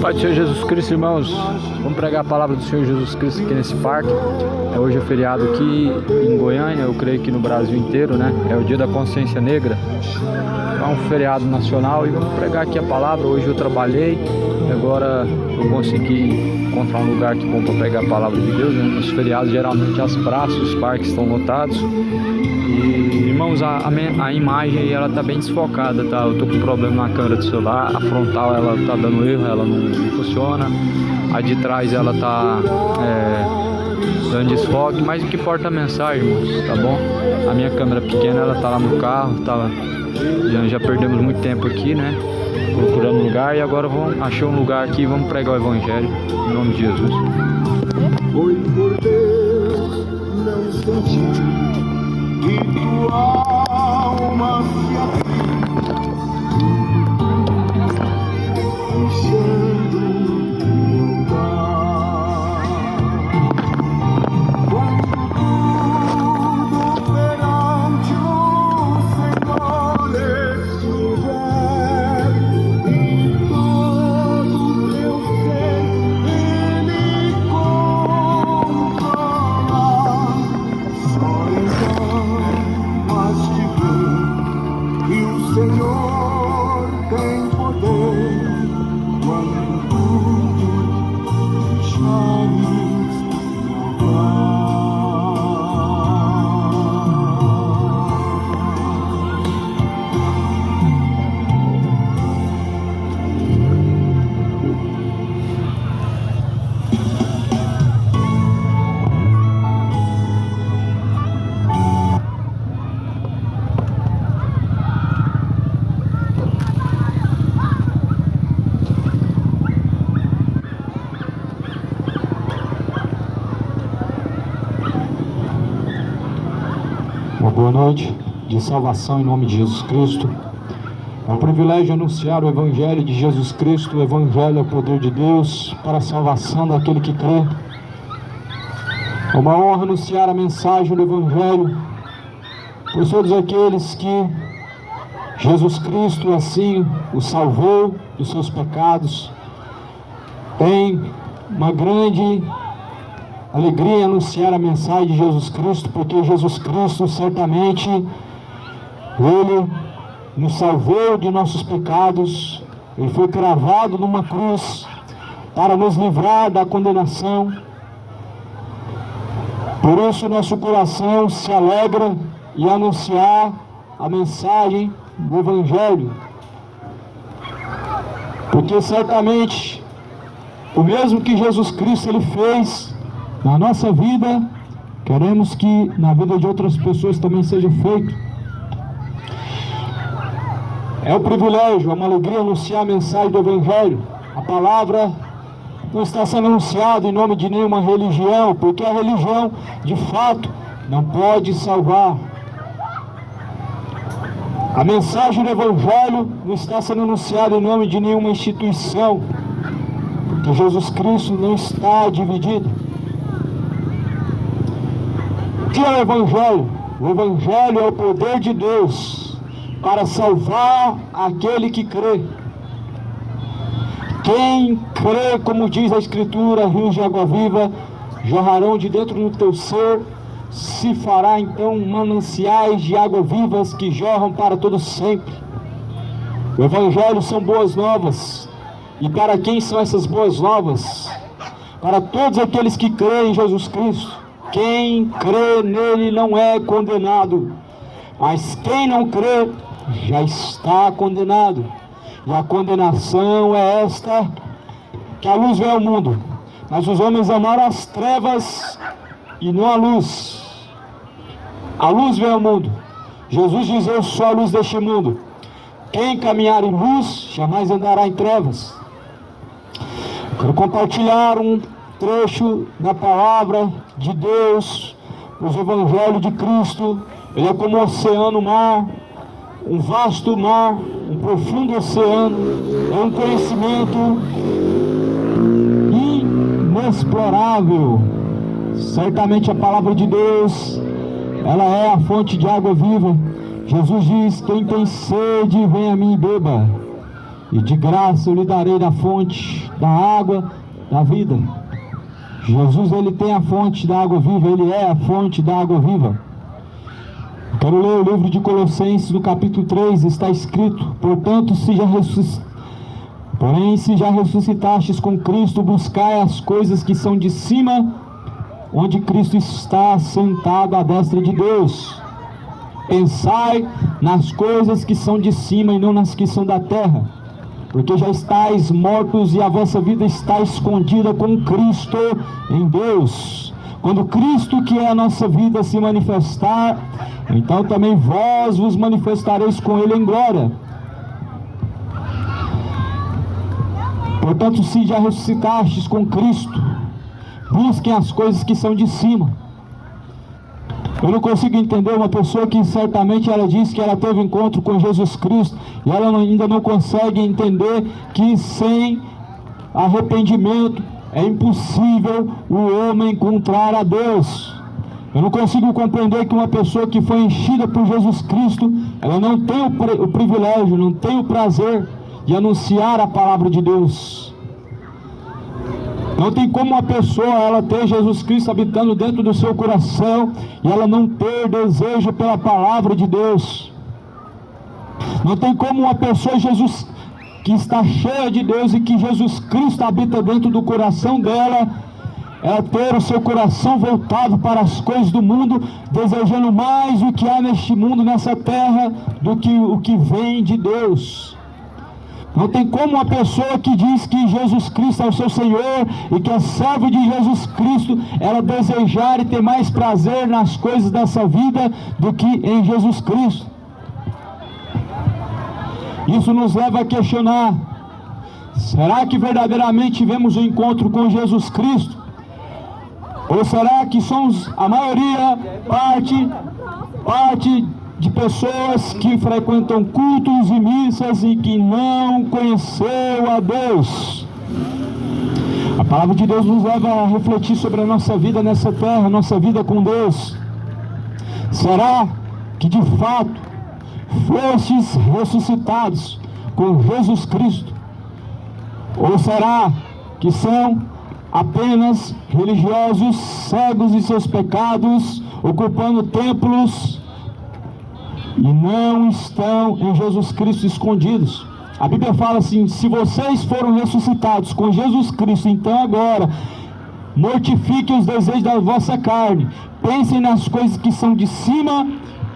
Pai do Senhor Jesus Cristo, irmãos, vamos pregar a palavra do Senhor Jesus Cristo aqui nesse parque. Hoje é feriado aqui em Goiânia, eu creio que no Brasil inteiro, né? É o dia da consciência negra. É um feriado nacional e vamos pregar aqui a palavra. Hoje eu trabalhei e agora eu consegui encontrar um lugar que bom para pregar a palavra de Deus, né? Nos feriados geralmente as praças, os parques estão lotados. E, irmãos, a imagem ela tá bem desfocada, tá? Eu tô com problema na câmera do celular, a frontal ela tá dando erro, ela não funciona. A de trás ela tá dando desfoque, mas o que importa é a mensagem, irmãos, tá bom? A minha câmera pequena, ela tá lá no carro, tá? Já perdemos muito tempo aqui, né? Procurando lugar, e agora achei um lugar aqui e vamos pregar o evangelho em nome de Jesus. Foi por Deus não sentir que tua alma se aflige, enchendo meu lugar. Quando tudo perante o Senhor estiver e todo teu ser Ele controlar, só então mas te ver que o Senhor tem poder. Quando tudo deixares mudar. Uma boa noite de salvação em nome de Jesus Cristo. É um privilégio anunciar o Evangelho de Jesus Cristo. O Evangelho é o poder de Deus para a salvação daquele que crê. É uma honra anunciar a mensagem do Evangelho por todos aqueles que Jesus Cristo assim o salvou dos seus pecados. Tem uma grande alegria em anunciar a mensagem de Jesus Cristo, porque Jesus Cristo certamente Ele nos salvou de nossos pecados. Ele foi cravado numa cruz para nos livrar da condenação. Por isso nosso coração se alegra em anunciar a mensagem do Evangelho, porque certamente o mesmo que Jesus Cristo Ele fez na nossa vida, queremos que na vida de outras pessoas também seja feito. É um privilégio, é uma alegria anunciar a mensagem do Evangelho. A palavra não está sendo anunciada em nome de nenhuma religião, porque a religião, de fato, não pode salvar. A mensagem do Evangelho não está sendo anunciada em nome de nenhuma instituição, porque Jesus Cristo não está dividido. O que é o Evangelho? O Evangelho é o poder de Deus para salvar aquele que crê. Quem crê, como diz a Escritura, rios de água viva jorrarão de dentro do teu ser, se fará então mananciais de água vivas que jorram para todo sempre. O Evangelho são boas novas. E para quem são essas boas novas? Para todos aqueles que creem em Jesus Cristo. Quem crê nele não é condenado, mas quem não crê já está condenado. E a condenação é esta, que a luz veio ao mundo, mas os homens amaram as trevas e não a luz. A luz veio ao mundo. Jesus diz: eu sou a luz deste mundo. Quem caminhar em luz jamais andará em trevas. Eu quero compartilhar um trecho da palavra de Deus, os evangelhos de Cristo. Ele é como um oceano, mar, um vasto mar, um profundo oceano, é um conhecimento inexplorável. Certamente a palavra de Deus, ela é a fonte de água viva. Jesus diz: quem tem sede, vem a mim e beba. e de graça eu lhe darei da fonte da água da vida. Jesus, ele tem a fonte da água viva, ele é a fonte da água viva. Quero ler o livro de Colossenses, no capítulo 3, está escrito: portanto, se já ressuscitastes com Cristo, buscai as coisas que são de cima, onde Cristo está sentado à destra de Deus. Pensai nas coisas que são de cima e não nas que são da terra, porque já estáis mortos e a vossa vida está escondida com Cristo em Deus. Quando Cristo, que é a nossa vida, se manifestar, então também vós vos manifestareis com Ele em glória. Portanto, se já ressuscitastes com Cristo, busquem as coisas que são de cima. Eu não consigo entender uma pessoa que certamente ela diz que ela teve encontro com Jesus Cristo e ela ainda não consegue entender que sem arrependimento é impossível o homem encontrar a Deus. Eu não consigo compreender que uma pessoa que foi enchida por Jesus Cristo, ela não tem o privilégio, não tem o prazer de anunciar a palavra de Deus. Não tem como uma pessoa ela ter Jesus Cristo habitando dentro do seu coração e ela não ter desejo pela palavra de Deus. Não tem como uma pessoa que está cheia de Deus e que Jesus Cristo habita dentro do coração dela, ela ter o seu coração voltado para as coisas do mundo, desejando mais o que há neste mundo, nessa terra, do que o que vem de Deus. Não tem como uma pessoa que diz que Jesus Cristo é o seu Senhor e que é servo de Jesus Cristo, ela desejar e ter mais prazer nas coisas dessa vida do que em Jesus Cristo. Isso nos leva a questionar: será que verdadeiramente tivemos um encontro com Jesus Cristo? Ou será que somos a maioria, parte de pessoas que frequentam cultos e missas e que não conheceu a Deus? A palavra de Deus nos leva a refletir sobre a nossa vida nessa terra, a nossa vida com Deus. Será que de fato fostes ressuscitados com Jesus Cristo? Ou será que são apenas religiosos cegos em seus pecados, ocupando templos e não estão em Jesus Cristo escondidos? A Bíblia fala assim: se vocês foram ressuscitados com Jesus Cristo, então agora mortifiquem os desejos da vossa carne, pensem nas coisas que são de cima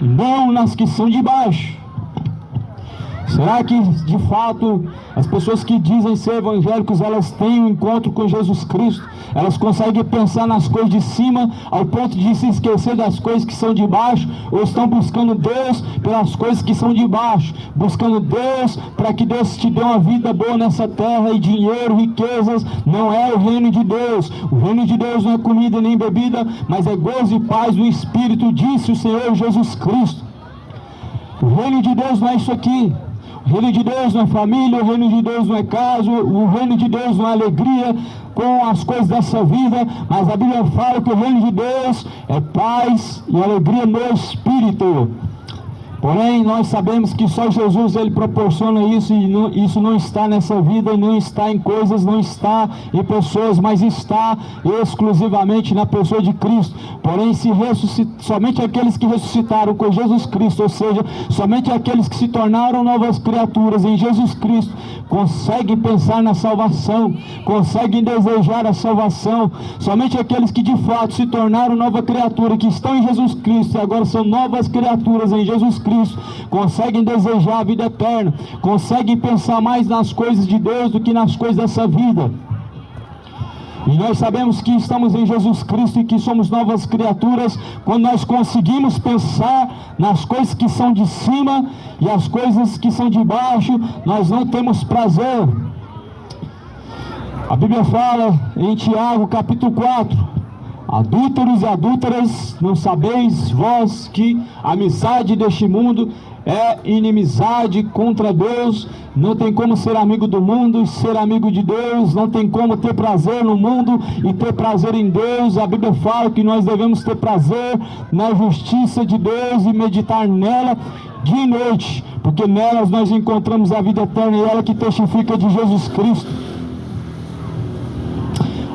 e não nas que são de baixo. Será que de fato as pessoas que dizem ser evangélicos, elas têm um encontro com Jesus Cristo? Elas conseguem pensar nas coisas de cima ao ponto de se esquecer das coisas que são de baixo? Ou estão buscando Deus pelas coisas que são de baixo, buscando Deus para que Deus te dê uma vida boa nessa terra, e dinheiro, riquezas? Não é o reino de Deus. O reino de Deus não é comida nem bebida, mas é gozo e paz do Espírito, disse o Senhor Jesus Cristo. O reino de Deus não é isso aqui. O reino de Deus não é família, o reino de Deus não é casa, o reino de Deus não é alegria com as coisas dessa vida, mas a Bíblia fala que o reino de Deus é paz e alegria no Espírito. Porém, nós sabemos que só Jesus ele proporciona isso, e isso não está nessa vida, não está em coisas, não está em pessoas, mas está exclusivamente na pessoa de Cristo. Porém, somente aqueles que ressuscitaram com Jesus Cristo, ou seja, somente aqueles que se tornaram novas criaturas em Jesus Cristo, conseguem pensar na salvação, conseguem desejar a salvação. Somente aqueles que de fato se tornaram nova criatura, que estão em Jesus Cristo e agora são novas criaturas em Jesus Cristo, conseguem desejar a vida eterna, conseguem pensar mais nas coisas de Deus do que nas coisas dessa vida. E nós sabemos que estamos em Jesus Cristo e que somos novas criaturas quando nós conseguimos pensar nas coisas que são de cima, e as coisas que são de baixo nós não temos prazer. A Bíblia fala em Tiago capítulo 4: adúlteros e adúlteras, não sabeis vós que a amizade deste mundo é inimizade contra Deus? Não tem como ser amigo do mundo e ser amigo de Deus. Não tem como ter prazer no mundo e ter prazer em Deus. A Bíblia fala que nós devemos ter prazer na justiça de Deus e meditar nela. dia e noite, porque nelas nós encontramos a vida eterna e ela que testifica de Jesus Cristo.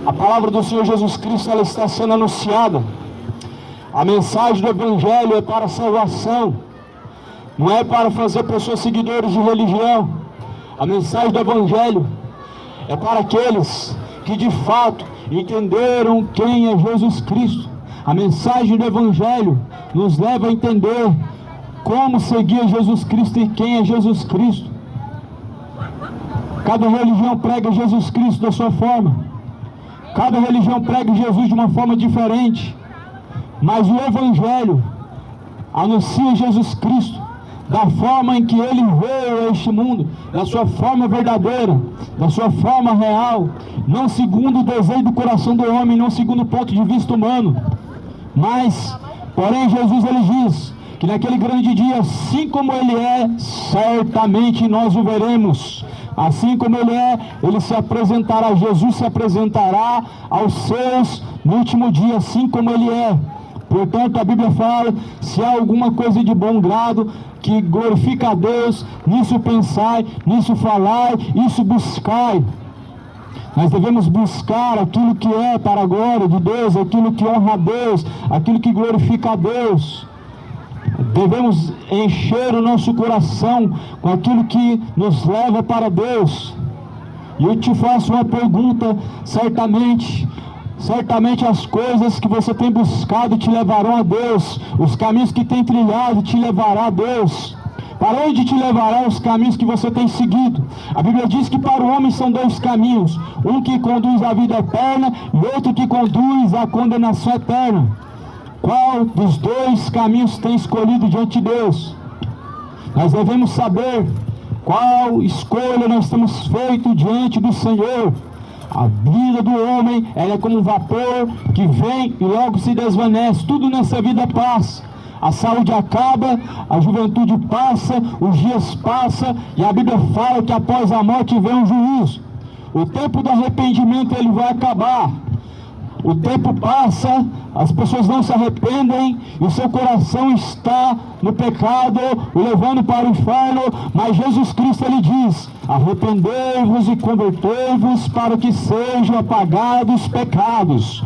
A palavra do Senhor Jesus Cristo, ela está sendo anunciada. A mensagem do Evangelho é para a salvação, não é para fazer pessoas seguidores de religião. A mensagem do Evangelho é para aqueles que de fato entenderam quem é Jesus Cristo. A mensagem do Evangelho nos leva a entender como seguir Jesus Cristo e quem é Jesus Cristo. Cada religião prega Jesus Cristo da sua forma. Cada religião prega Jesus de uma forma diferente, mas o Evangelho anuncia Jesus Cristo da forma em que Ele veio a este mundo, da sua forma verdadeira, da sua forma real, não segundo o desejo do coração do homem, não segundo o ponto de vista humano, mas, porém, Jesus ele diz que naquele grande dia, assim como Ele é, certamente nós o veremos. Assim como Ele é, Ele se apresentará, Jesus se apresentará aos seus no último dia, assim como Ele é. Portanto, a Bíblia fala, se há alguma coisa de bom grado, que glorifica a Deus, nisso pensai, nisso falai, isso buscai. Nós devemos buscar aquilo que é para a glória de Deus, aquilo que honra a Deus, aquilo que glorifica a Deus. Devemos encher o nosso coração com aquilo que nos leva para Deus. E eu te faço uma pergunta, certamente as coisas que você tem buscado te levarão a Deus, os caminhos que tem trilhado te levará a Deus. Para onde te levarão os caminhos que você tem seguido? A Bíblia diz que para o homem são dois caminhos, um que conduz à vida eterna e outro que conduz à condenação eterna. Qual dos dois caminhos tem escolhido diante de Deus? Nós devemos saber qual escolha nós temos feito diante do Senhor. A vida do homem, ela é como um vapor que vem e logo se desvanece. Tudo nessa vida passa. A saúde acaba, a juventude passa, os dias passam, e a Bíblia fala que após a morte vem um juízo. O tempo do arrependimento ele vai acabar. O tempo passa, as pessoas não se arrependem, e o seu coração está no pecado, o levando para o inferno, mas Jesus Cristo ele diz, arrependei-vos e convertei-vos para que sejam apagados os pecados.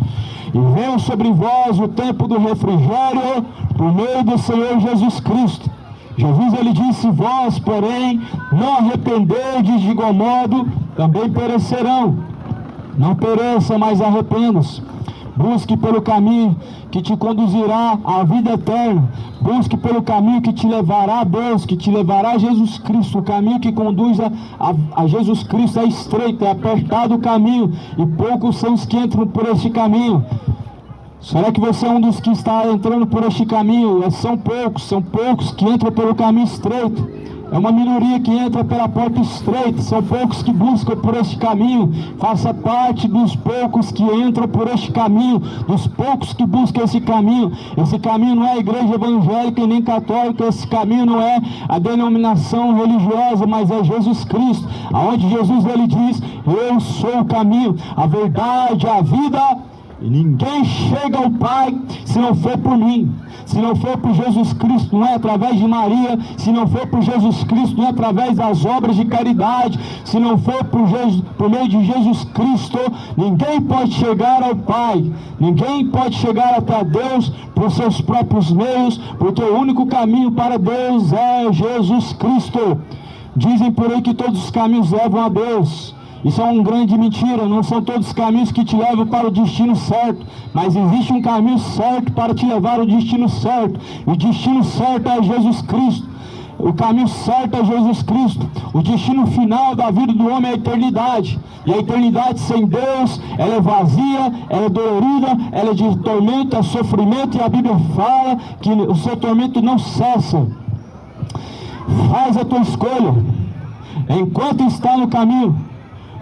E venha sobre vós o tempo do refrigério, por meio do Senhor Jesus Cristo. Jesus ele disse, vós porém, não arrependerdes de igual modo, também perecerão. Não pereça, mas arrependa-se. Busque pelo caminho que te conduzirá à vida eterna. Busque pelo caminho que te levará a Deus, que te levará a Jesus Cristo. O caminho que conduz a Jesus Cristo é estreito, é apertado o caminho, e poucos são os que entram por este caminho. Será que você é um dos que está entrando por este caminho? São poucos que entram pelo caminho estreito. É uma minoria que entra pela porta estreita, são poucos que buscam por este caminho. Faça parte dos poucos que entram por este caminho, dos poucos que buscam esse caminho. Esse caminho não é a igreja evangélica e nem católica, esse caminho não é a denominação religiosa, mas é Jesus Cristo, aonde Jesus ele diz, eu sou o caminho, a verdade, a vida, e ninguém chega ao Pai se não for por mim. Se não for por Jesus Cristo, não é através de Maria. Se não for por Jesus Cristo, não é através das obras de caridade. Se não for por meio de Jesus Cristo, ninguém pode chegar ao Pai. Ninguém pode chegar até Deus por seus próprios meios, porque o único caminho para Deus é Jesus Cristo. Dizem por aí que todos os caminhos levam a Deus. Isso é uma grande mentira. Não são todos os caminhos que te levam para o destino certo, mas existe um caminho certo para te levar ao destino certo. O destino certo é Jesus Cristo. O caminho certo é Jesus Cristo. O destino final da vida do homem é a eternidade. E a eternidade sem Deus, ela é vazia, ela é dolorida, ela é de tormento, é sofrimento, e a Bíblia fala que o seu tormento não cessa. Faz a tua escolha enquanto está no caminho,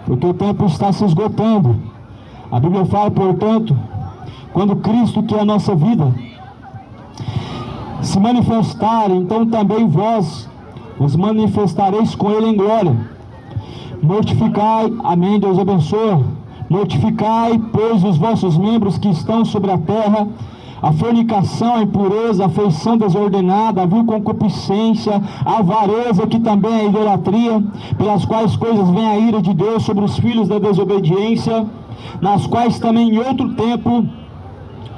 porque o tempo está se esgotando. A Bíblia fala, portanto, quando Cristo, que é a nossa vida, se manifestar, então também vós vos manifestareis com Ele em glória. Mortificai, amém, Deus abençoe. Mortificai, pois, os vossos membros que estão sobre a terra, a fornicação, a impureza, a afeição desordenada, a vil concupiscência, a avareza, que também é a idolatria, pelas quais coisas vem a ira de Deus sobre os filhos da desobediência, nas quais também em outro tempo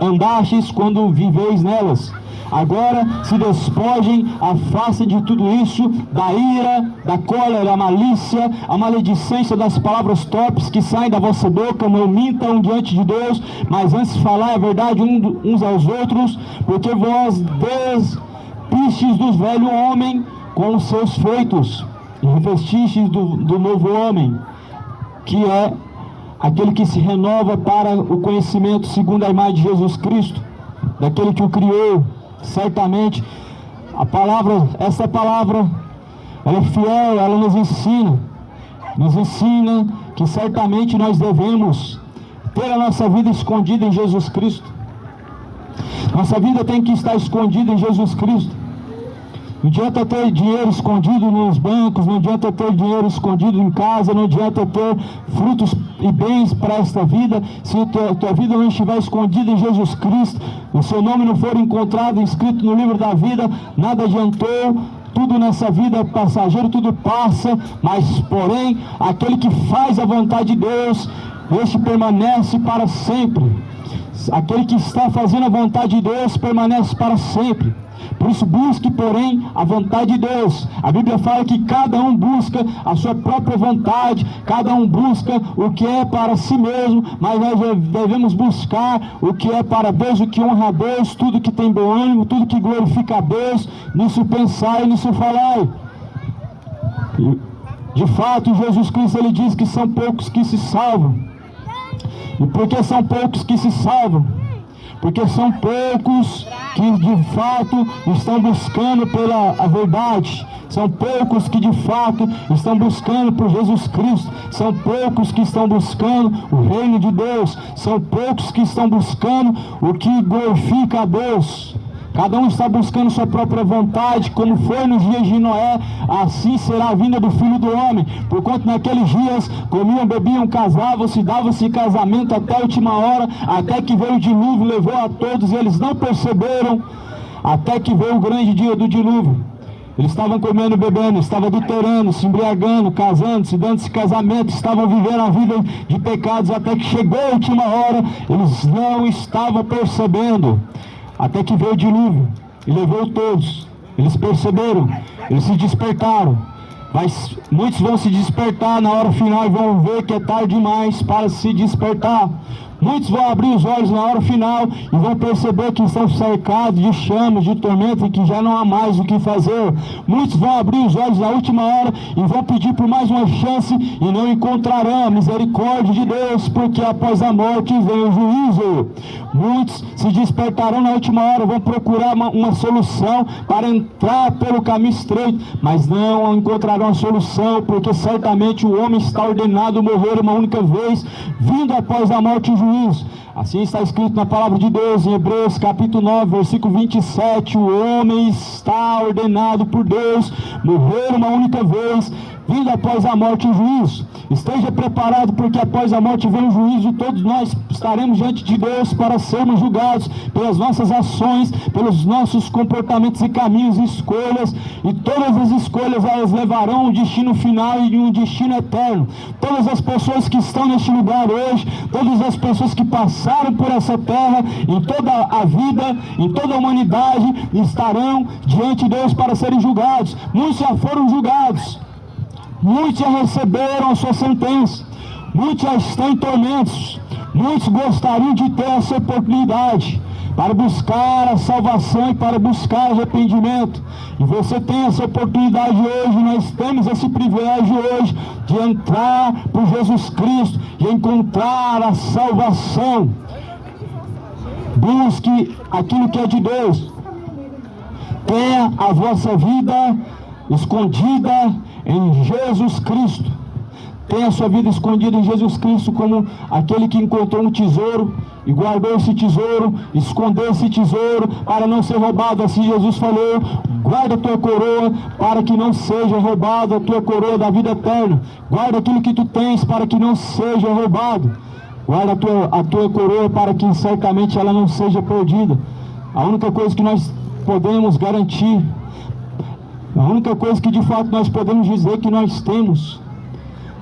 andastes quando viveis nelas. Agora se despojem, afastem de tudo isso, da ira, da cólera, a malícia, a maledicência, das palavras torpes que saem da vossa boca. Não mintam diante de Deus, mas antes falar a verdade uns aos outros, porque vós despistes do velho homem com os seus feitos, e revestistes do novo homem, que é aquele que se renova para o conhecimento segundo a imagem de Jesus Cristo, daquele que o criou. Certamente essa palavra, ela é fiel, ela nos ensina que certamente nós devemos ter a nossa vida escondida em Jesus Cristo. Nossa vida tem que estar escondida em Jesus Cristo. Não adianta ter dinheiro escondido nos bancos, não adianta ter dinheiro escondido em casa, não adianta ter frutos e bens para esta vida, se tua vida não estiver escondida em Jesus Cristo, o seu nome não for encontrado, inscrito no livro da vida, nada adiantou. Tudo nessa vida é passageiro, tudo passa, mas porém, aquele que faz a vontade de Deus, este permanece para sempre. Aquele que está fazendo a vontade de Deus permanece para sempre. Por isso busque, porém, a vontade de Deus. A Bíblia fala que cada um busca a sua própria vontade, cada um busca o que é para si mesmo, mas nós devemos buscar o que é para Deus, o que honra a Deus, tudo que tem bom ânimo, tudo que glorifica a Deus, nisso pensai e nisso falai. De fato, Jesus Cristo, ele diz que são poucos que se salvam. E por que são poucos que se salvam? Porque são poucos que de fato estão buscando pela verdade. São poucos que de fato estão buscando por Jesus Cristo. São poucos que estão buscando o reino de Deus. São poucos que estão buscando o que glorifica a Deus. Cada um está buscando sua própria vontade, como foi nos dias de Noé, assim será a vinda do Filho do Homem. Porquanto naqueles dias comiam, bebiam, casavam-se, davam-se casamento até a última hora, até que veio o dilúvio, levou a todos, e eles não perceberam, até que veio o grande dia do dilúvio. Eles estavam comendo, bebendo, estavam adulterando, se embriagando, casando, se dando-se casamento, estavam vivendo a vida de pecados, até que chegou a última hora, eles não estavam percebendo. Até que veio o dilúvio e levou todos. Eles perceberam, eles se despertaram. Mas muitos vão se despertar na hora final e vão ver que é tarde demais para se despertar. Muitos vão abrir os olhos na hora final e vão perceber que estão cercados de chamas, de tormento, e que já não há mais o que fazer. Muitos vão abrir os olhos na última hora e vão pedir por mais uma chance e não encontrarão a misericórdia de Deus, porque após a morte vem o juízo. Muitos se despertarão na última hora, vão procurar uma solução para entrar pelo caminho estreito, mas não encontrarão a solução, porque certamente o homem está ordenado a morrer uma única vez, vindo após a morte o juízo. Assim está escrito na palavra de Deus em Hebreus capítulo 9, versículo 27, o homem está ordenado por Deus morrer uma única vez, vindo após a morte o juízo. Esteja preparado, porque após a morte vem o juízo, todos nós estaremos diante de Deus para sermos julgados pelas nossas ações, pelos nossos comportamentos e caminhos e escolhas, e todas as escolhas elas levarão a um destino final e um destino eterno. Todas as pessoas que estão neste lugar hoje, todas as pessoas que passaram por essa terra, em toda a vida, em toda a humanidade, estarão diante de Deus para serem julgados. Muitos já foram julgados, muitos já receberam a sua sentença, muitos já estão em tormentos, muitos gostariam de ter essa oportunidade para buscar a salvação e para buscar arrependimento. E você tem essa oportunidade hoje, nós temos esse privilégio hoje de entrar por Jesus Cristo e encontrar a salvação. Busque aquilo que é de Deus. Tenha a vossa vida escondida em Jesus Cristo. Tenha a sua vida escondida em Jesus Cristo, como aquele que encontrou um tesouro e guardou esse tesouro, escondeu esse tesouro para não ser roubado. Assim Jesus falou: guarda a tua coroa para que não seja roubada a tua coroa da vida eterna. Guarda aquilo que tu tens para que não seja roubado. guarda a tua coroa para que certamente ela não seja perdida. A única coisa que nós podemos garantir, a única coisa que de fato nós podemos dizer que nós temos,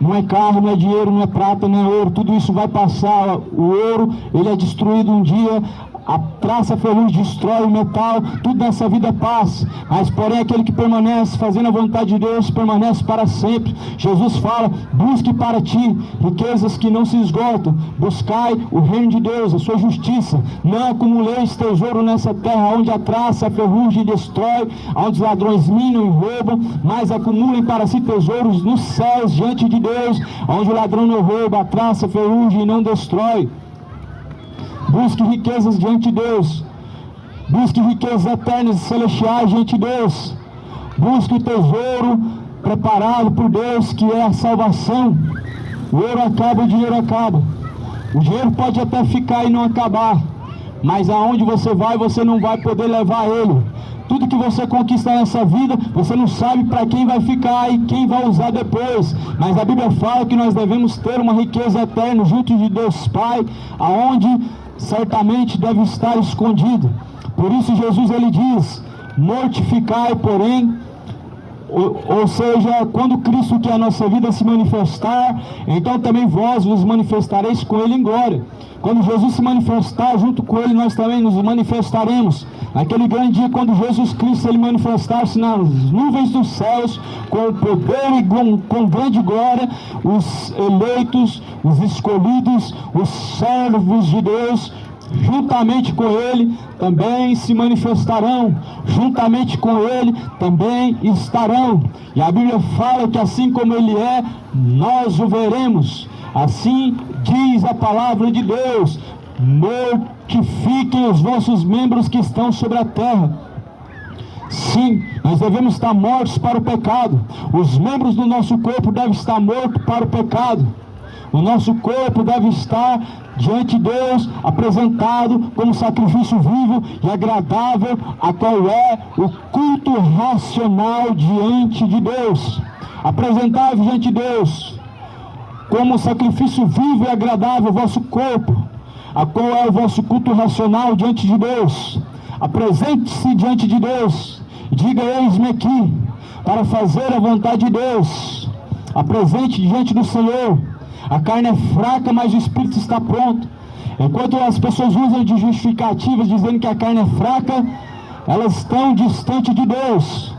não é carro, não é dinheiro, não é prata, não é ouro, tudo isso vai passar. O ouro, ele é destruído um dia, a traça, a ferrugem destrói o metal, tudo nessa vida passa, mas porém aquele que permanece fazendo a vontade de Deus, permanece para sempre. Jesus fala, busque para ti riquezas que não se esgotam, buscai o reino de Deus, a sua justiça, não acumuleis tesouro nessa terra, onde a traça, a ferrugem destrói, onde os ladrões minam e roubam, mas acumulem para si tesouros nos céus, diante de Deus, onde o ladrão não rouba, a traça, a ferrugem não destrói. Busque riquezas diante de Deus. Busque riquezas eternas e celestiais diante de Deus. Busque o tesouro preparado por Deus, que é a salvação. O ouro acaba, o dinheiro acaba. O dinheiro pode até ficar e não acabar, mas aonde você vai, você não vai poder levar ele. Tudo que você conquista nessa vida, você não sabe para quem vai ficar e quem vai usar depois. Mas a Bíblia fala que nós devemos ter uma riqueza eterna junto de Deus Pai, aonde certamente deve estar escondido. Por isso Jesus ele diz, mortificai porém, ou seja, quando Cristo, que é a nossa vida, se manifestar, então também vós vos manifestareis com ele em glória. Quando Jesus se manifestar, junto com ele nós também nos manifestaremos. Naquele grande dia, quando Jesus Cristo ele manifestar-se nas nuvens dos céus, com poder e com grande glória, os eleitos, os escolhidos, os servos de Deus, juntamente com ele também se manifestarão, juntamente com ele também estarão. E a Bíblia fala que assim como ele é, nós o veremos. Assim diz a palavra de Deus, mortifiquem os vossos membros que estão sobre a terra. Sim, nós devemos estar mortos para o pecado. Os membros do nosso corpo devem estar mortos para o pecado. O nosso corpo deve estar diante de Deus, apresentado como sacrifício vivo e agradável, a qual é o culto racional diante de Deus. Apresentai-vos diante de Deus como sacrifício vivo e agradável o vosso corpo, a qual é o vosso culto racional diante de Deus. Apresente-se diante de Deus e diga, eis-me aqui, para fazer a vontade de Deus. Apresente diante do Senhor. A carne é fraca, mas o Espírito está pronto. Enquanto as pessoas usam de justificativas dizendo que a carne é fraca, elas estão distante de Deus.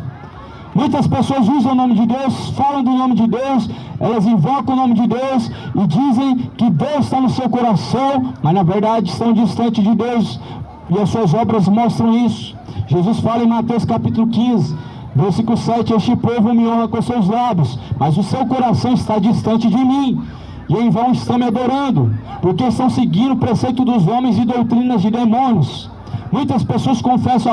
Muitas pessoas usam o nome de Deus, falam do nome de Deus, elas invocam o nome de Deus e dizem que Deus está no seu coração, mas na verdade estão distante de Deus, e as suas obras mostram isso. Jesus fala em Mateus capítulo 15, versículo 7, este povo me honra com seus lábios, mas o seu coração está distante de mim. E em vão estão me adorando, porque estão seguindo o preceito dos homens e doutrinas de demônios. Muitas pessoas confessam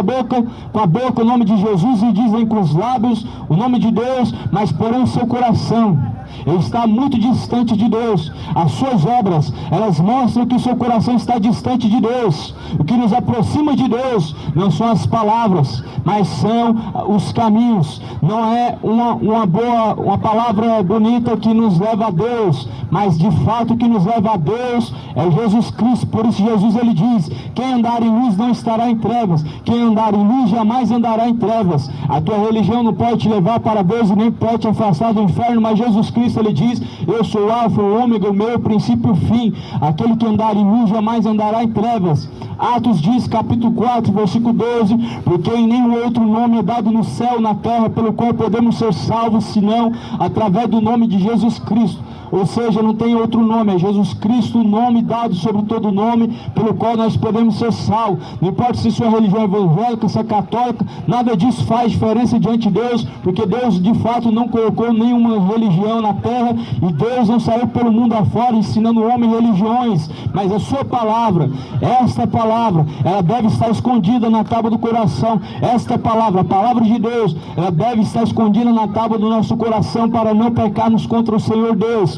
com a boca o nome de Jesus e dizem com os lábios o nome de Deus, mas porém o seu coração ele está muito distante de Deus. As suas obras, elas mostram que o seu coração está distante de Deus. O que nos aproxima de Deus não são as palavras, mas são os caminhos. Não é uma palavra bonita que nos leva a Deus, mas de fato o que nos leva a Deus é Jesus Cristo. Por isso Jesus ele diz, quem andar em luz não estará em trevas, quem andar em luz jamais andará em trevas. A tua religião não pode te levar para Deus e nem pode te afastar do inferno, mas Jesus Cristo ele diz, eu sou o alfa, o ômega, o meu princípio e o fim. Aquele que andar em luz jamais andará em trevas. Atos diz, capítulo 4, versículo 12, porque em nenhum outro nome é dado no céu, na terra, pelo qual podemos ser salvos, senão através do nome de Jesus Cristo. Ou seja, não tem outro nome, é Jesus Cristo, o nome dado sobre todo nome, pelo qual nós podemos ser salvos. Não importa se sua religião é evangélica, se é católica, nada disso faz diferença diante de Deus, porque Deus de fato não colocou nenhuma religião na terra, e Deus não saiu pelo mundo afora ensinando o homem religiões, mas a sua palavra, esta palavra, ela deve estar escondida na tábua do coração. Esta palavra, a palavra de Deus, ela deve estar escondida na tábua do nosso coração, para não pecarmos contra o Senhor Deus.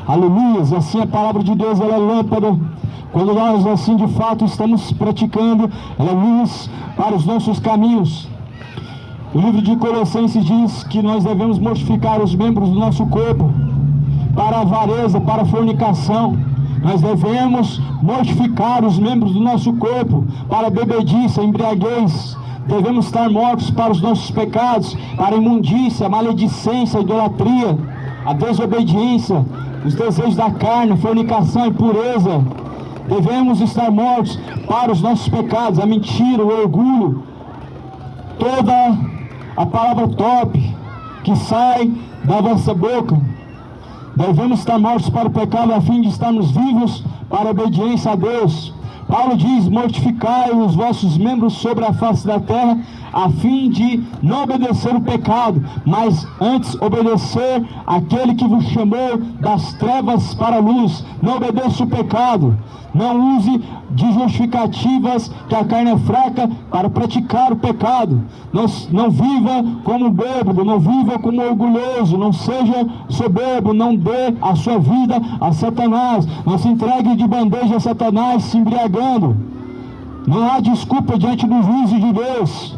Aleluia, assim a palavra de Deus ela é lâmpada. Quando nós assim de fato estamos praticando, ela é luz para os nossos caminhos. O livro de Colossenses diz que nós devemos mortificar os membros do nosso corpo para a avareza, para a fornicação. nós devemos mortificar os membros do nosso corpo para a bebedice, a embriaguez. Devemos estar mortos para os nossos pecados, para a imundícia, a maledicência, a idolatria, a desobediência, os desejos da carne, fornicação, impureza. Devemos estar mortos para os nossos pecados, a mentira, o orgulho, toda a palavra torpe que sai da vossa boca. Devemos estar mortos para o pecado a fim de estarmos vivos para a obediência a Deus. Paulo diz: mortificai os vossos membros sobre a face da terra, a fim de não obedecer o pecado, mas antes obedecer aquele que vos chamou das trevas para a luz. Não obedeça o pecado. Não use de justificativas que a carne é fraca para praticar o pecado. Não viva como bêbado, não viva como orgulhoso, não seja soberbo, não dê a sua vida a Satanás. Não se entregue de bandeja a Satanás se embriagando. Não há desculpa diante do juízo de Deus.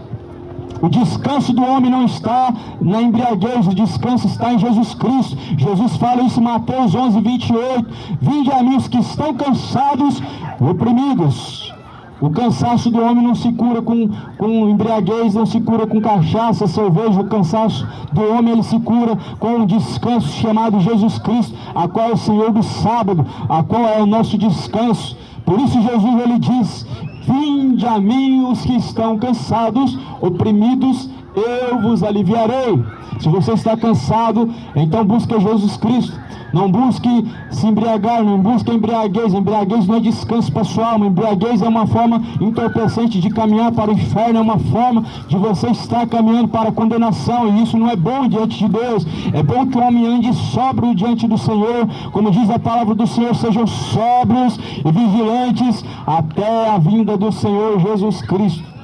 O descanso do homem não está na embriaguez, o descanso está em Jesus Cristo. Jesus fala isso em Mateus 11, 28. Vinde a mim os que estão cansados e oprimidos. O cansaço do homem não se cura com embriaguez, não se cura com cachaça, cerveja. O cansaço do homem, ele se cura com um descanso chamado Jesus Cristo, a qual é o Senhor do sábado, a qual é o nosso descanso. Por isso Jesus, ele diz: vinde a mim os que estão cansados, oprimidos, eu vos aliviarei. Se você está cansado, então busque Jesus Cristo. Não busque se embriagar, não busque embriaguez. Embriaguez não é descanso para a sua alma. Embriaguez é uma forma entorpecente de caminhar para o inferno, é uma forma de você estar caminhando para a condenação, e isso não é bom diante de Deus. É bom que o homem ande sóbrio diante do Senhor, como diz a palavra do Senhor: sejam sóbrios e vigilantes até a vinda do Senhor Jesus Cristo.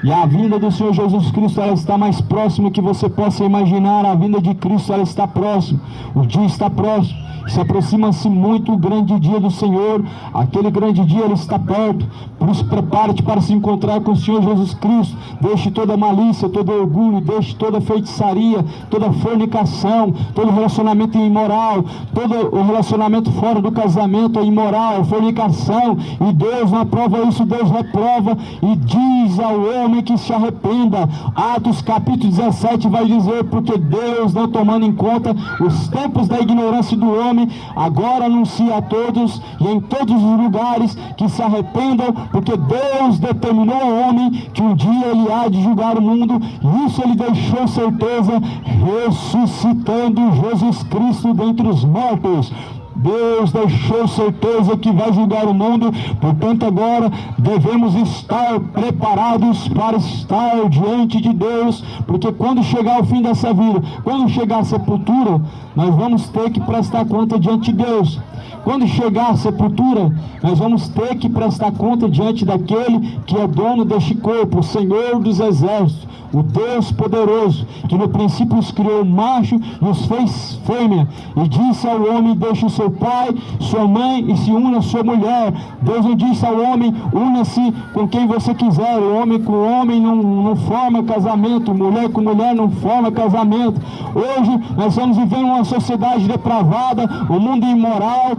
E a vinda do Senhor Jesus Cristo, ela está mais próxima que você possa imaginar. A vinda de Cristo, ela está próxima. O dia está próximo. Se aproxima-se muito o grande dia do Senhor. Aquele grande dia, ele está perto. Por isso, prepare-te para se encontrar com o Senhor Jesus Cristo. Deixe toda malícia, todo orgulho, deixe toda feitiçaria, toda fornicação, todo relacionamento imoral, todo o relacionamento fora do casamento é imoral, fornicação. E Deus não aprova isso, Deus reprova e diz ao homem que se arrependa. Atos capítulo 17 vai dizer: porque Deus, não tomando em conta os tempos da ignorância do homem, agora anuncia a todos e em todos os lugares que se arrependam, porque Deus determinou ao homem que um dia ele há de julgar o mundo, e isso ele deixou certeza, ressuscitando Jesus Cristo dentre os mortos. Deus deixou certeza que vai julgar o mundo. Portanto, agora devemos estar preparados para estar diante de Deus, porque quando chegar o fim dessa vida, quando chegar a sepultura, nós vamos ter que prestar conta diante de Deus. Quando chegar a sepultura, nós vamos ter que prestar conta diante daquele que é dono deste corpo, o Senhor dos Exércitos, o Deus poderoso, que no princípio os criou macho e os fez fêmea, e disse ao homem: deixe o seu pai, sua mãe, e se una a sua mulher. Deus não disse ao homem: una-se com quem você quiser. O homem com homem não forma casamento, mulher com mulher não forma casamento. Hoje nós estamos vivendo uma sociedade depravada, um mundo imoral,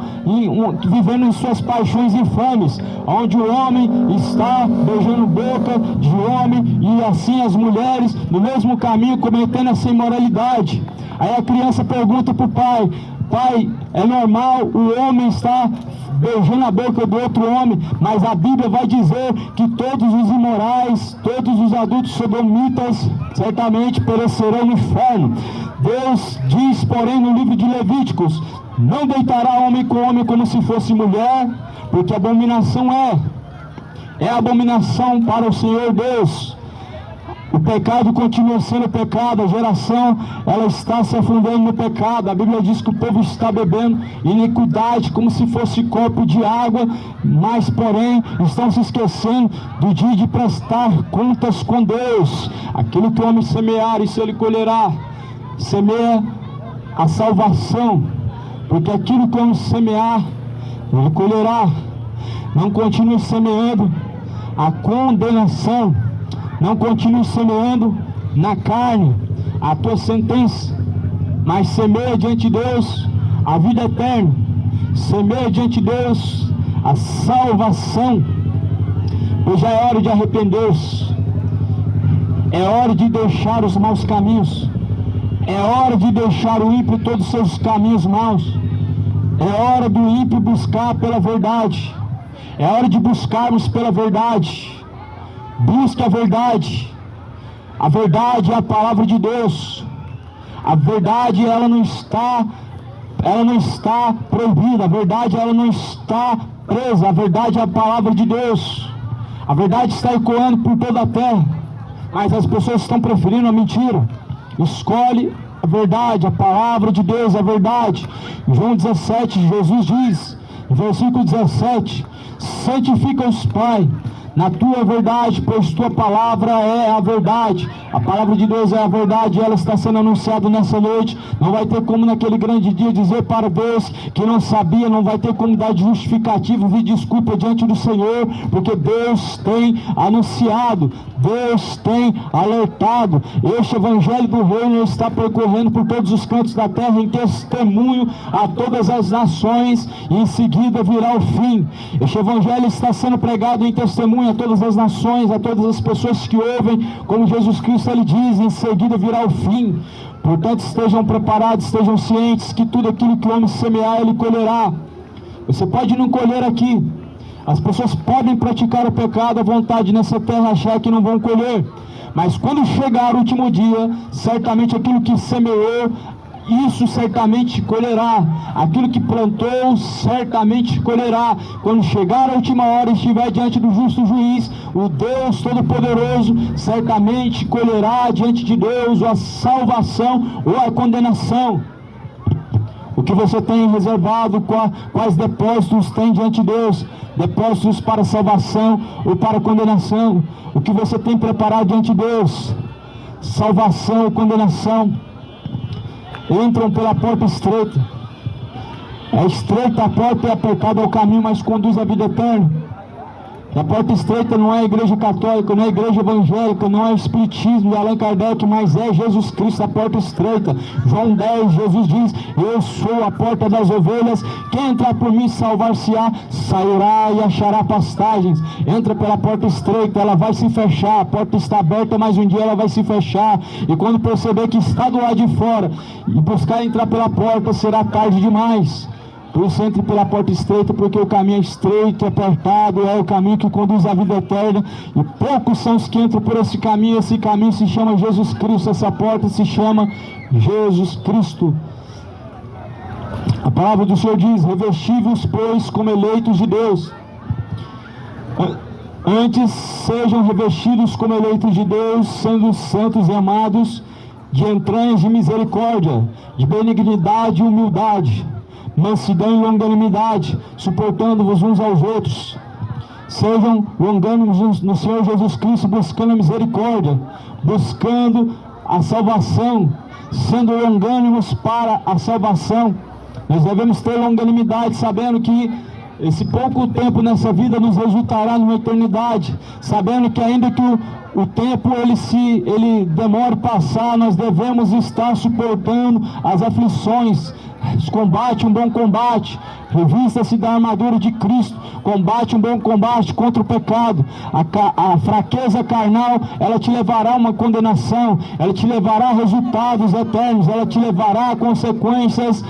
vivendo em suas paixões infames, onde o homem está beijando boca de homem, e assim as mulheres no mesmo caminho, cometendo essa imoralidade. Aí a criança pergunta para o pai: pai, é normal o homem estar beijando a boca do outro homem? Mas a Bíblia vai dizer que todos os imorais, todos os adultos sodomitas certamente perecerão no inferno. Deus diz, porém, no livro de Levíticos: não deitará homem com homem como se fosse mulher, porque abominação é abominação para o Senhor Deus. O pecado continua sendo pecado, a geração, ela está se afundando no pecado. A Bíblia diz que o povo está bebendo iniquidade como se fosse copo de água, mas porém estão se esquecendo do dia de prestar contas com Deus. Aquilo que o homem semear, isso ele colherá. Semeia a salvação, porque aquilo que o homem semear, ele colherá. Não continue semeando a condenação. Não continue semeando na carne a tua sentença, mas semeia diante de Deus a vida eterna. semeia diante de Deus a salvação, pois já é hora de arrepender-se, é hora de deixar os maus caminhos, é hora de deixar o ímpio todos os seus caminhos maus, é hora do ímpio buscar pela verdade, é hora de buscarmos pela verdade. Busque a verdade é a palavra de Deus, a verdade ela não está proibida, a verdade ela não está presa, a verdade é a palavra de Deus, a verdade está ecoando por toda a terra, mas as pessoas estão preferindo a mentira. Escolhe a verdade, a palavra de Deus, a verdade. Em João 17, Jesus diz, no versículo 17, santifica-os, Pai, na tua verdade, pois tua palavra é a verdade. A palavra de Deus é a verdade, ela está sendo anunciada nessa noite. Não vai ter como naquele grande dia dizer para Deus que não sabia, não vai ter como dar justificativa e desculpa diante do Senhor, porque Deus tem anunciado, Deus tem alertado. Este evangelho do reino está percorrendo por todos os cantos da terra em testemunho a todas as nações, e em seguida virá o fim. Este evangelho está sendo pregado em testemunho a todas as nações, a todas as pessoas que ouvem, como Jesus Cristo ele diz, em seguida virá o fim. Portanto, estejam preparados, estejam cientes que tudo aquilo que o homem semear, ele colherá. Você pode não colher aqui, as pessoas podem praticar o pecado à vontade nessa terra, achar que não vão colher, mas quando chegar o último dia, certamente aquilo que semeou, isso certamente colherá. Aquilo que plantou, certamente colherá. Quando chegar a última hora e estiver diante do justo juiz, o Deus Todo-Poderoso certamente colherá diante de Deus a salvação ou a condenação. O que você tem reservado, quais depósitos tem diante de Deus? Depósitos para salvação ou para condenação? O que você tem preparado diante de Deus? Salvação ou condenação? Entram pela porta estreita. É estreita a porta e apertado é o caminho, mas conduz à vida eterna. A porta estreita não é a igreja católica, não é a igreja evangélica, não é o espiritismo de Allan Kardec, mas é Jesus Cristo, a porta estreita. João 10, Jesus diz, eu sou a porta das ovelhas, quem entrar por mim salvar-se-á, sairá e achará pastagens. Entra pela porta estreita, ela vai se fechar, a porta está aberta, mas um dia ela vai se fechar, e quando perceber que está do lado de fora, e buscar entrar pela porta, será tarde demais. Por isso entre pela porta estreita, porque o caminho é estreito, apertado, é o caminho que conduz à vida eterna, e poucos são os que entram por esse caminho se chama Jesus Cristo, essa porta se chama Jesus Cristo. A palavra do Senhor diz, revesti-vos, pois, como eleitos de Deus. Antes sejam revestidos como eleitos de Deus, sendo santos e amados, de entranhas de misericórdia, de benignidade e humildade, mansidão e longanimidade, suportando-vos uns aos outros. Sejam longânimos no Senhor Jesus Cristo, buscando a misericórdia, buscando a salvação, sendo longânimos para a salvação. Nós devemos ter longanimidade, sabendo que esse pouco tempo nessa vida nos resultará numa eternidade, sabendo que ainda que o tempo ele demore passar, nós devemos estar suportando as aflições. Combate um bom combate, revista-se da armadura de Cristo, combate um bom combate contra o pecado. A fraqueza carnal, ela te levará a uma condenação, ela te levará a resultados eternos, ela te levará a consequências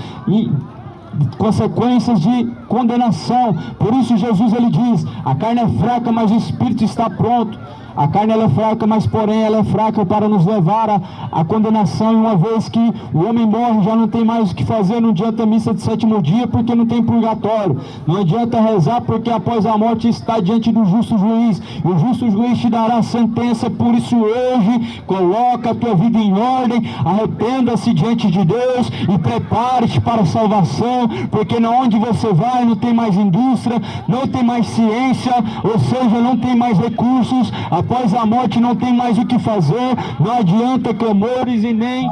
de condenação. Por isso Jesus ele diz, a carne é fraca, mas o espírito está pronto. A carne ela é fraca, mas porém ela é fraca para nos levar à condenação. E uma vez que o homem morre, já não tem mais o que fazer. Não adianta a missa de sétimo dia, porque não tem purgatório. Não adianta rezar, porque após a morte está diante do justo juiz. E o justo juiz te dará a sentença. Por isso hoje, coloca a tua vida em ordem, arrependa-se diante de Deus e prepare-te para a salvação, porque onde você vai não tem mais indústria, não tem mais ciência, ou seja, não tem mais recursos. Após a morte não tem mais o que fazer, não adianta clamores e nem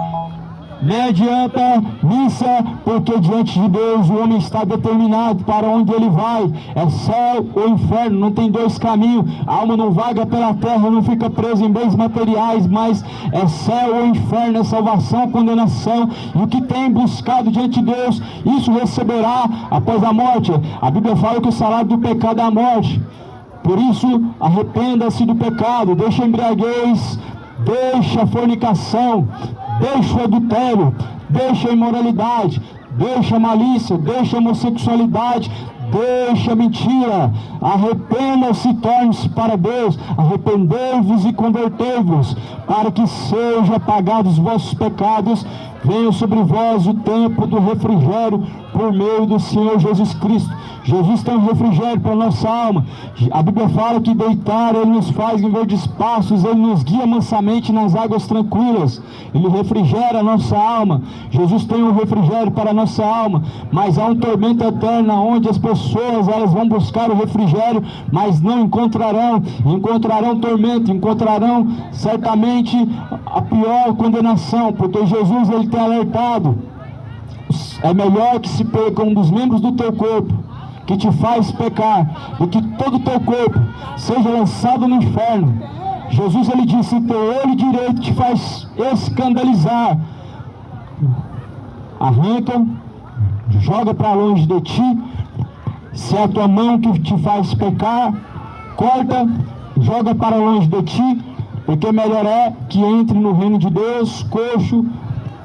Nem adianta missa, porque diante de Deus o homem está determinado para onde ele vai. É céu ou inferno, não tem dois caminhos. A alma não vaga pela terra, não fica presa em bens materiais, mas é céu ou inferno, é salvação ou condenação. E o que tem buscado diante de Deus, isso receberá após a morte. A Bíblia fala que o salário do pecado é a morte. Por isso, arrependa-se do pecado, deixa a embriaguez, deixa a fornicação, deixa o adultério, deixa a imoralidade, deixa a malícia, deixa a homossexualidade, deixa a mentira. Arrependam-se e tornem-se para Deus. Arrependei-vos e convertei-vos, para que sejam apagados os vossos pecados. Venha sobre vós o tempo do refrigério por meio do Senhor Jesus Cristo. Jesus tem um refrigério para a nossa alma. A Bíblia fala que deitar Ele nos faz em verdes pastos, Ele nos guia mansamente nas águas tranquilas. Ele refrigera a nossa alma. Jesus tem um refrigério para a nossa alma, mas há um tormento eterno onde as pessoas elas vão buscar o refrigério, mas não encontrarão. Encontrarão tormento, encontrarão certamente a pior condenação, porque Jesus ele tem alertado. É melhor que se perca um dos membros do teu corpo, que te faz pecar, do que todo o teu corpo seja lançado no inferno. Jesus ele disse: teu olho direito te faz escandalizar, arranca, joga para longe de ti. Se é a tua mão que te faz pecar, corta, joga para longe de ti, porque melhor é que entre no reino de Deus coxo,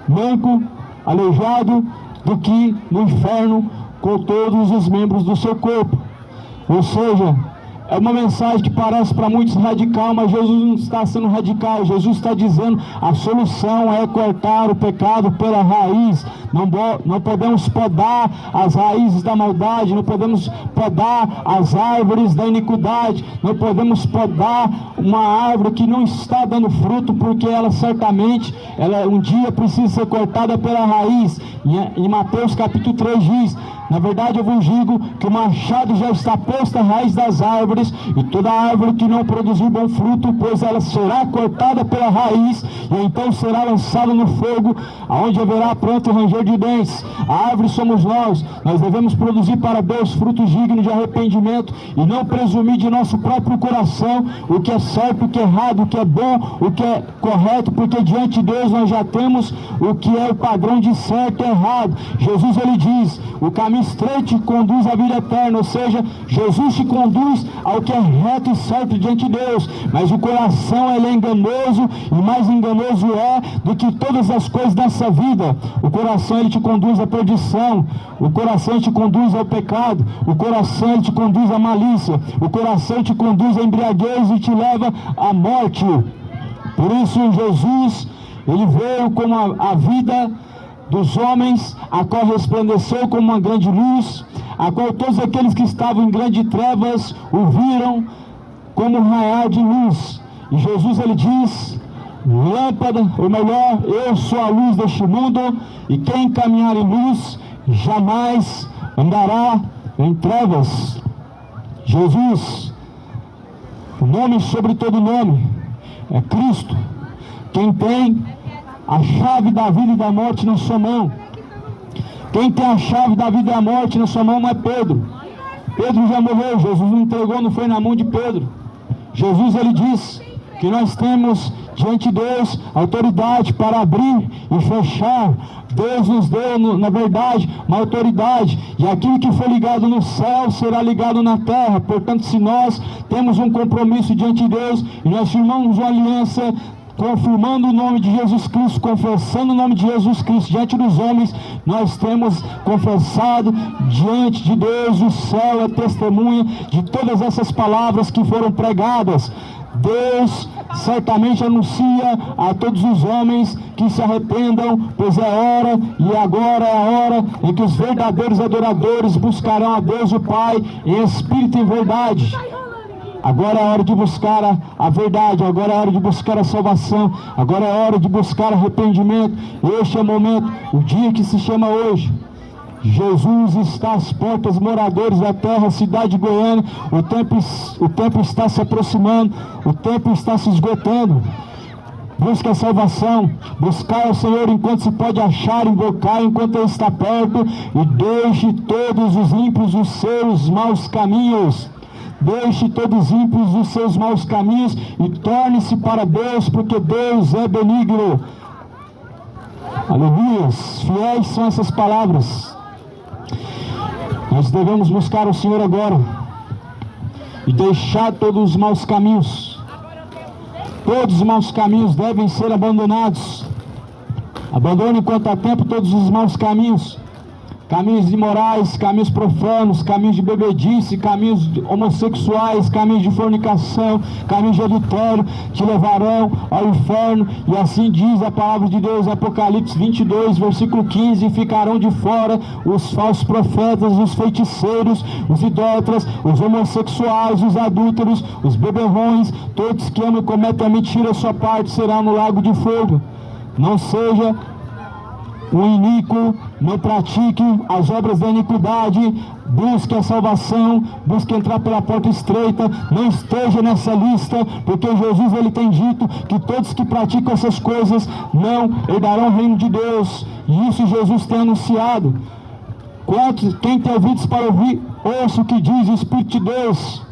manco, aleijado, do que no inferno com todos os membros do seu corpo. Ou seja, é uma mensagem que parece para muitos radical, mas Jesus não está sendo radical. Jesus está dizendo: a solução é cortar o pecado pela raiz. Não podemos podar as raízes da maldade, não podemos podar as árvores da iniquidade, não podemos podar uma árvore que não está dando fruto, porque ela certamente um dia precisa ser cortada pela raiz. Em Mateus capítulo 3 diz: na verdade eu vos digo que o machado já está posto à raiz das árvores, e toda árvore que não produzir bom fruto, pois ela será cortada pela raiz, e então será lançada no fogo, aonde haverá pranto e ranger de dentes. A árvore somos nós devemos produzir para Deus frutos dignos de arrependimento, e não presumir de nosso próprio coração o que é certo, o que é errado, o que é bom, o que é correto, porque diante de Deus nós já temos o que é o padrão de certo e errado. Jesus ele diz: o caminho estreito te conduz à vida eterna, ou seja, Jesus te conduz ao que é reto e certo diante de Deus, mas o coração ele é enganoso, e mais enganoso é do que todas as coisas dessa vida. O coração ele te conduz à perdição, o coração te conduz ao pecado, o coração ele te conduz à malícia, o coração te conduz à embriaguez e te leva à morte. Por isso Jesus ele veio como a vida dos homens, a qual resplandeceu como uma grande luz, a qual todos aqueles que estavam em grandes trevas o viram como um raiar de luz. E Jesus ele diz: lâmpada, ou melhor, eu sou a luz deste mundo, e quem caminhar em luz jamais andará em trevas. Jesus, o nome sobre todo nome, é Cristo. Quem tem a chave da vida e da morte na sua mão. Quem tem a chave da vida e da morte na sua mão não é Pedro. Pedro já morreu, Jesus não entregou, não foi na mão de Pedro. Jesus ele diz que nós temos diante de Deus autoridade para abrir e fechar. Deus nos deu, na verdade, uma autoridade, e aquilo que for ligado no céu será ligado na terra. Portanto, se nós temos um compromisso diante de Deus e nós firmamos uma aliança, confirmando o nome de Jesus Cristo, confessando o nome de Jesus Cristo diante dos homens, nós temos confessado diante de Deus. O céu é testemunha de todas essas palavras que foram pregadas. Deus certamente anuncia a todos os homens que se arrependam, pois é hora, e agora é a hora em que os verdadeiros adoradores buscarão a Deus o Pai em espírito e em verdade. Agora é hora de buscar a verdade, agora é hora de buscar a salvação, agora é hora de buscar arrependimento. Este é o momento, o dia que se chama hoje. Jesus está às portas, moradores da terra, cidade de Goiânia. O tempo está se aproximando, o tempo está se esgotando. Busque a salvação, buscar o Senhor enquanto se pode achar, invocar enquanto Ele está perto, e deixe todos os ímpios os seus maus caminhos. Deixe todos os ímpios os seus maus caminhos e torne-se para Deus, porque Deus é benigno. Aleluia! Fiéis são essas palavras. Nós devemos buscar o Senhor agora e deixar todos os maus caminhos. Todos os maus caminhos devem ser abandonados. Abandone enquanto há tempo todos os maus caminhos. Caminhos imorais, caminhos profanos, caminhos de bebedice, caminhos homossexuais, caminhos de fornicação, caminhos de adultério, te levarão ao inferno. E assim diz a palavra de Deus, Apocalipse 22, versículo 15: ficarão de fora os falsos profetas, os feiticeiros, os idólatras, os homossexuais, os adúlteros, os beberrões, todos que amam e cometem a mentira, a sua parte será no lago de fogo. Não seja o iníquo, não pratique as obras da iniquidade, busque a salvação, busque entrar pela porta estreita, não esteja nessa lista, porque Jesus ele tem dito que todos que praticam essas coisas não herdarão o reino de Deus, e isso Jesus tem anunciado. Quem tem ouvidos para ouvir, ouça o que diz o Espírito de Deus.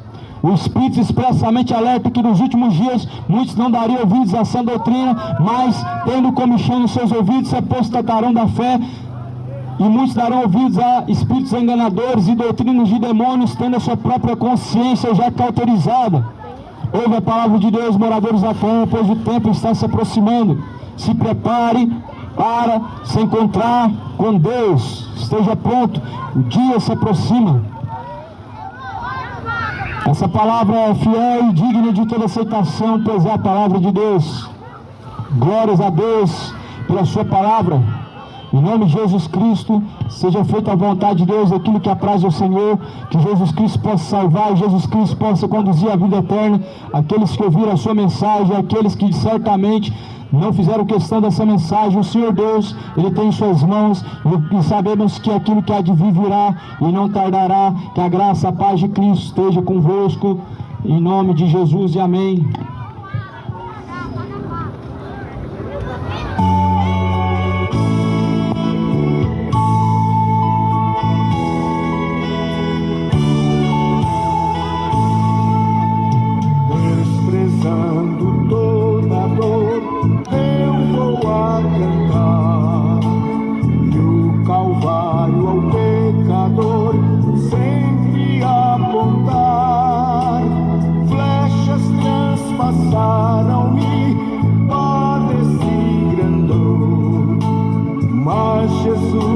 O Espírito expressamente alerta que nos últimos dias muitos não dariam ouvidos à sã doutrina, mas tendo comichão nos seus ouvidos se apostatarão da fé, e muitos darão ouvidos a espíritos enganadores e doutrinas de demônios, tendo a sua própria consciência já cauterizada. Ouve a palavra de Deus, moradores da terra, pois o tempo está se aproximando. Se prepare para se encontrar com Deus. Esteja pronto, o dia se aproxima. Essa palavra é fiel e digna de toda aceitação, pois é a palavra de Deus. Glórias a Deus pela sua palavra. Em nome de Jesus Cristo, seja feita a vontade de Deus, aquilo que apraz ao Senhor, que Jesus Cristo possa salvar, Jesus Cristo possa conduzir a vida eterna, aqueles que ouviram a sua mensagem, aqueles que certamente não fizeram questão dessa mensagem. O Senhor Deus, Ele tem em suas mãos, e sabemos que aquilo que há de vir virá e não tardará. Que a graça, a paz de Cristo esteja convosco, em nome de Jesus, e amém. Desprezando toda dor, eu vou a cantar, e o Calvário ao pecador sempre apontar. Flechas transpassaram-me, padeci grandor, mas Jesus